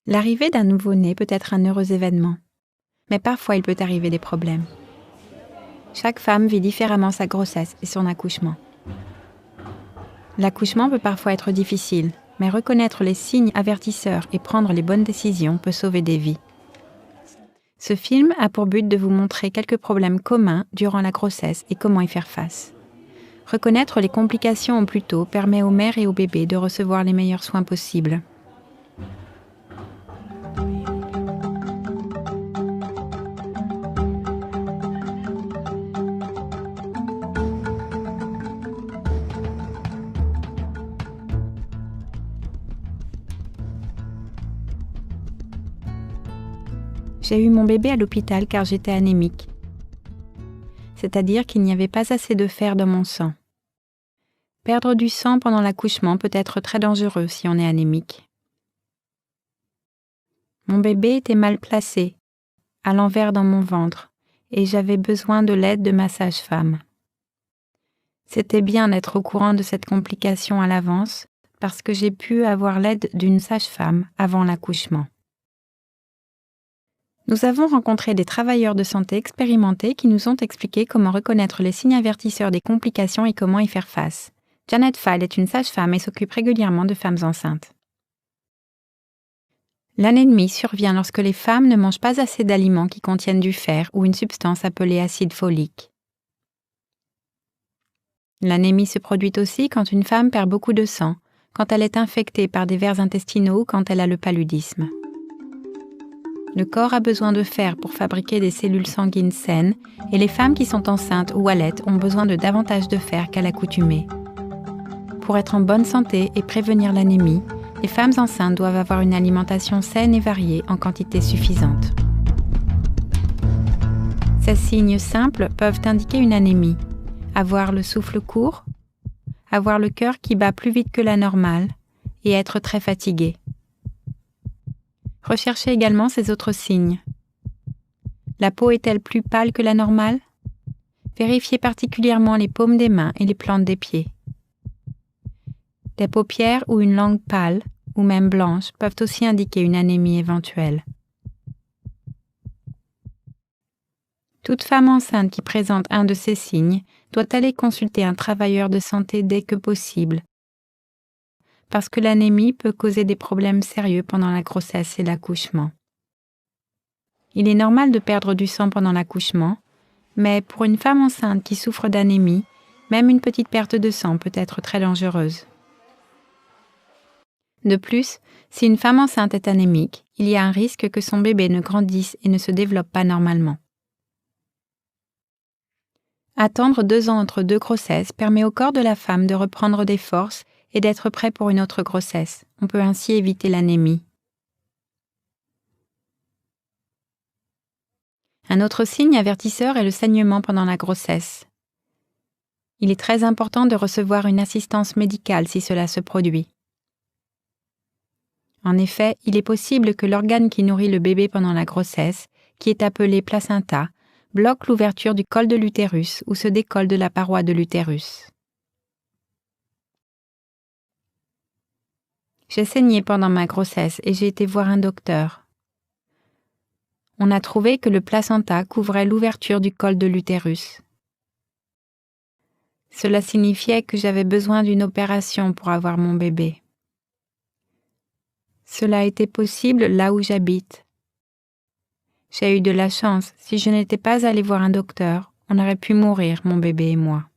L'arrivée d'un nouveau-né peut être un heureux événement, mais parfois il peut arriver des problèmes. Chaque femme vit différemment sa grossesse et son accouchement. L'accouchement peut parfois être difficile, mais reconnaître les signes avertisseurs et prendre les bonnes décisions peut sauver des vies. Ce film a pour but de vous montrer quelques problèmes communs durant la grossesse et comment y faire face. Reconnaître les complications au plus tôt permet aux mères et aux bébés de recevoir les meilleurs soins possibles. J'ai eu mon bébé à l'hôpital car j'étais anémique, c'est-à-dire qu'il n'y avait pas assez de fer dans mon sang. Perdre du sang pendant l'accouchement peut être très dangereux si on est anémique. Mon bébé était mal placé, à l'envers dans mon ventre, et j'avais besoin de l'aide de ma sage-femme. C'était bien d'être au courant de cette complication à l'avance, parce que j'ai pu avoir l'aide d'une sage-femme avant l'accouchement. Nous avons rencontré des travailleurs de santé expérimentés qui nous ont expliqué comment reconnaître les signes avertisseurs des complications et comment y faire face. Janet Fall est une sage-femme et s'occupe régulièrement de femmes enceintes. L'anémie survient lorsque les femmes ne mangent pas assez d'aliments qui contiennent du fer ou une substance appelée acide folique. L'anémie se produit aussi quand une femme perd beaucoup de sang, quand elle est infectée par des vers intestinaux ou quand elle a le paludisme. Le corps a besoin de fer pour fabriquer des cellules sanguines saines et les femmes qui sont enceintes ou allaitent ont besoin de davantage de fer qu'à l'accoutumée. Pour être en bonne santé et prévenir l'anémie, les femmes enceintes doivent avoir une alimentation saine et variée en quantité suffisante. Ces signes simples peuvent indiquer une anémie. Avoir le souffle court, avoir le cœur qui bat plus vite que la normale et être très fatigué. Recherchez également ces autres signes. La peau est-elle plus pâle que la normale? Vérifiez particulièrement les paumes des mains et les plantes des pieds. Des paupières ou une langue pâle, ou même blanche, peuvent aussi indiquer une anémie éventuelle. Toute femme enceinte qui présente un de ces signes doit aller consulter un travailleur de santé dès que possible, parce que l'anémie peut causer des problèmes sérieux pendant la grossesse et l'accouchement. Il est normal de perdre du sang pendant l'accouchement, mais pour une femme enceinte qui souffre d'anémie, même une petite perte de sang peut être très dangereuse. De plus, si une femme enceinte est anémique, il y a un risque que son bébé ne grandisse et ne se développe pas normalement. Attendre 2 ans entre 2 grossesses permet au corps de la femme de reprendre des forces et d'être prêt pour une autre grossesse. On peut ainsi éviter l'anémie. Un autre signe avertisseur est le saignement pendant la grossesse. Il est très important de recevoir une assistance médicale si cela se produit. En effet, il est possible que l'organe qui nourrit le bébé pendant la grossesse, qui est appelé placenta, bloque l'ouverture du col de l'utérus ou se décolle de la paroi de l'utérus. J'ai saigné pendant ma grossesse et j'ai été voir un docteur. On a trouvé que le placenta couvrait l'ouverture du col de l'utérus. Cela signifiait que j'avais besoin d'une opération pour avoir mon bébé. Cela a été possible là où j'habite. J'ai eu de la chance. Si je n'étais pas allée voir un docteur, on aurait pu mourir, mon bébé et moi.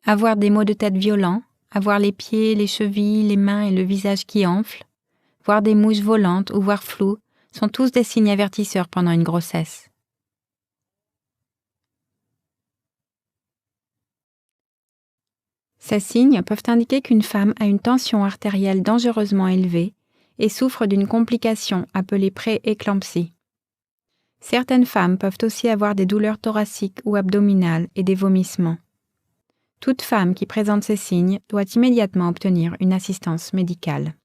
Avoir des maux de tête violents, avoir les pieds, les chevilles, les mains et le visage qui enflent, voir des mouches volantes ou voir flou, sont tous des signes avertisseurs pendant une grossesse. Ces signes peuvent indiquer qu'une femme a une tension artérielle dangereusement élevée et souffre d'une complication appelée pré-éclampsie. Certaines femmes peuvent aussi avoir des douleurs thoraciques ou abdominales et des vomissements. Toute femme qui présente ces signes doit immédiatement obtenir une assistance médicale.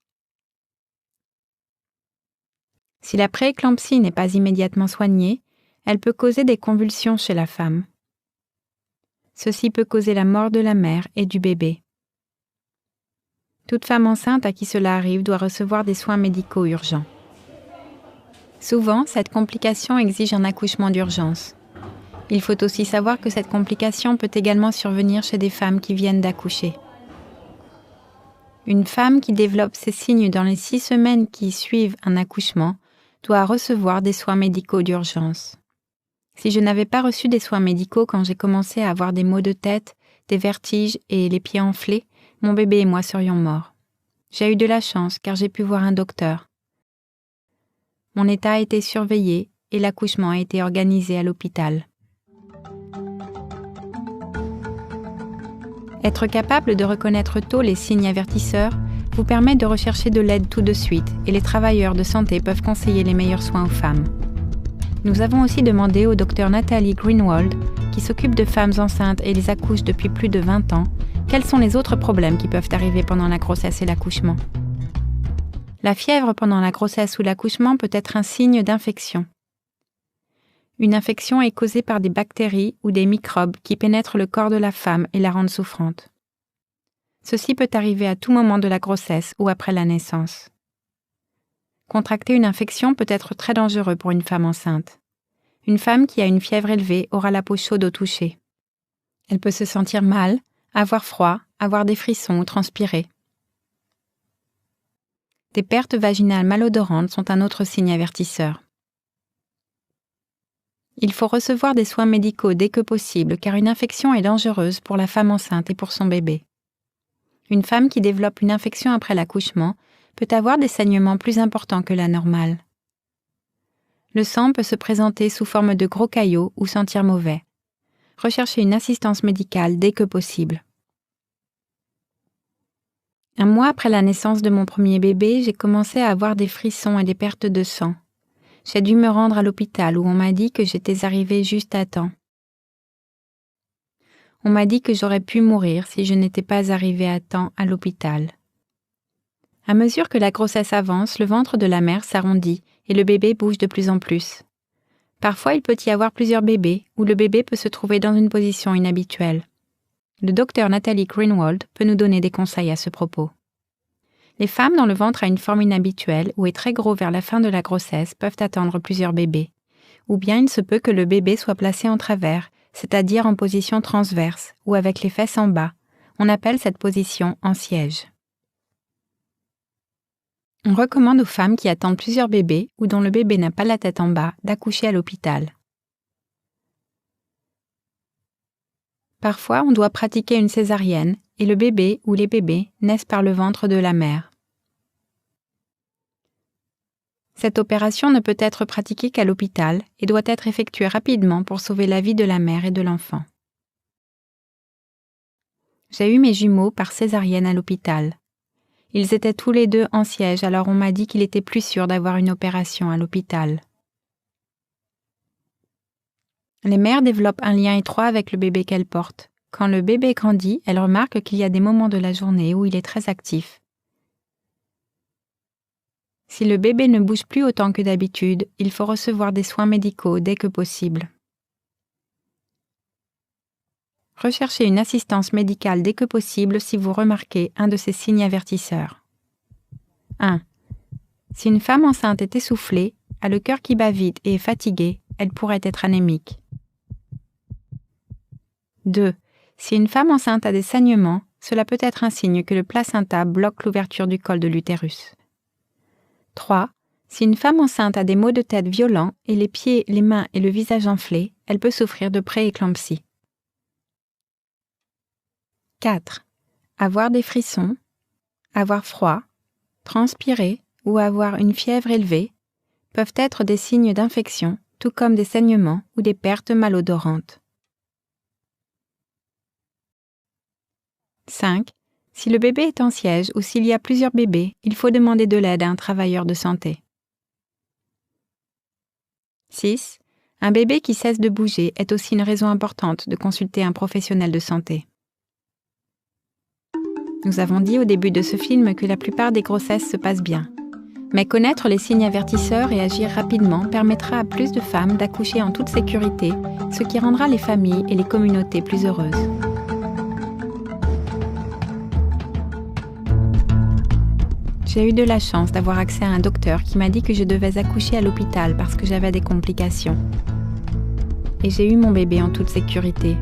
Si la pré-éclampsie n'est pas immédiatement soignée, elle peut causer des convulsions chez la femme. Ceci peut causer la mort de la mère et du bébé. Toute femme enceinte à qui cela arrive doit recevoir des soins médicaux urgents. Souvent, cette complication exige un accouchement d'urgence. Il faut aussi savoir que cette complication peut également survenir chez des femmes qui viennent d'accoucher. Une femme qui développe ces signes dans les 6 semaines qui suivent un accouchement doit recevoir des soins médicaux d'urgence. Si je n'avais pas reçu des soins médicaux quand j'ai commencé à avoir des maux de tête, des vertiges et les pieds enflés, mon bébé et moi serions morts. J'ai eu de la chance car j'ai pu voir un docteur. Mon état a été surveillé et l'accouchement a été organisé à l'hôpital. Être capable de reconnaître tôt les signes avertisseurs vous permet de rechercher de l'aide tout de suite et les travailleurs de santé peuvent conseiller les meilleurs soins aux femmes. Nous avons aussi demandé au Dr Nathalie Greenwald, qui s'occupe de femmes enceintes et les accouche depuis plus de 20 ans, quels sont les autres problèmes qui peuvent arriver pendant la grossesse et l'accouchement. La fièvre pendant la grossesse ou l'accouchement peut être un signe d'infection. Une infection est causée par des bactéries ou des microbes qui pénètrent le corps de la femme et la rendent souffrante. Ceci peut arriver à tout moment de la grossesse ou après la naissance. Contracter une infection peut être très dangereux pour une femme enceinte. Une femme qui a une fièvre élevée aura la peau chaude au toucher. Elle peut se sentir mal, avoir froid, avoir des frissons ou transpirer. Des pertes vaginales malodorantes sont un autre signe avertisseur. Il faut recevoir des soins médicaux dès que possible car une infection est dangereuse pour la femme enceinte et pour son bébé. Une femme qui développe une infection après l'accouchement peut avoir des saignements plus importants que la normale. Le sang peut se présenter sous forme de gros caillots ou sentir mauvais. Recherchez une assistance médicale dès que possible. 1 mois après la naissance de mon premier bébé, j'ai commencé à avoir des frissons et des pertes de sang. J'ai dû me rendre à l'hôpital où on m'a dit que j'étais arrivée juste à temps. On m'a dit que j'aurais pu mourir si je n'étais pas arrivée à temps à l'hôpital. À mesure que la grossesse avance, le ventre de la mère s'arrondit et le bébé bouge de plus en plus. Parfois, il peut y avoir plusieurs bébés ou le bébé peut se trouver dans une position inhabituelle. Le docteur Nathalie Greenwald peut nous donner des conseils à ce propos. Les femmes dont le ventre a une forme inhabituelle ou est très gros vers la fin de la grossesse peuvent attendre plusieurs bébés. Ou bien il se peut que le bébé soit placé en travers, c'est-à-dire en position transverse ou avec les fesses en bas. On appelle cette position en siège. On recommande aux femmes qui attendent plusieurs bébés ou dont le bébé n'a pas la tête en bas d'accoucher à l'hôpital. Parfois, on doit pratiquer une césarienne et le bébé ou les bébés naissent par le ventre de la mère. Cette opération ne peut être pratiquée qu'à l'hôpital et doit être effectuée rapidement pour sauver la vie de la mère et de l'enfant. J'ai eu mes jumeaux par césarienne à l'hôpital. Ils étaient tous les 2 en siège, alors on m'a dit qu'il était plus sûr d'avoir une opération à l'hôpital. Les mères développent un lien étroit avec le bébé qu'elles portent. Quand le bébé grandit, elles remarquent qu'il y a des moments de la journée où il est très actif. Si le bébé ne bouge plus autant que d'habitude, il faut recevoir des soins médicaux dès que possible. Recherchez une assistance médicale dès que possible si vous remarquez un de ces signes avertisseurs. 1. Si une femme enceinte est essoufflée, a le cœur qui bat vite et est fatiguée, elle pourrait être anémique. 2. Si une femme enceinte a des saignements, cela peut être un signe que le placenta bloque l'ouverture du col de l'utérus. 3. Si une femme enceinte a des maux de tête violents et les pieds, les mains et le visage enflés, elle peut souffrir de pré-éclampsie. 4. Avoir des frissons, avoir froid, transpirer ou avoir une fièvre élevée peuvent être des signes d'infection, tout comme des saignements ou des pertes malodorantes. 5. Si le bébé est en siège ou s'il y a plusieurs bébés, il faut demander de l'aide à un travailleur de santé. 6. Un bébé qui cesse de bouger est aussi une raison importante de consulter un professionnel de santé. Nous avons dit au début de ce film que la plupart des grossesses se passent bien. Mais connaître les signes avertisseurs et agir rapidement permettra à plus de femmes d'accoucher en toute sécurité, ce qui rendra les familles et les communautés plus heureuses. J'ai eu de la chance d'avoir accès à un docteur qui m'a dit que je devais accoucher à l'hôpital parce que j'avais des complications. Et j'ai eu mon bébé en toute sécurité,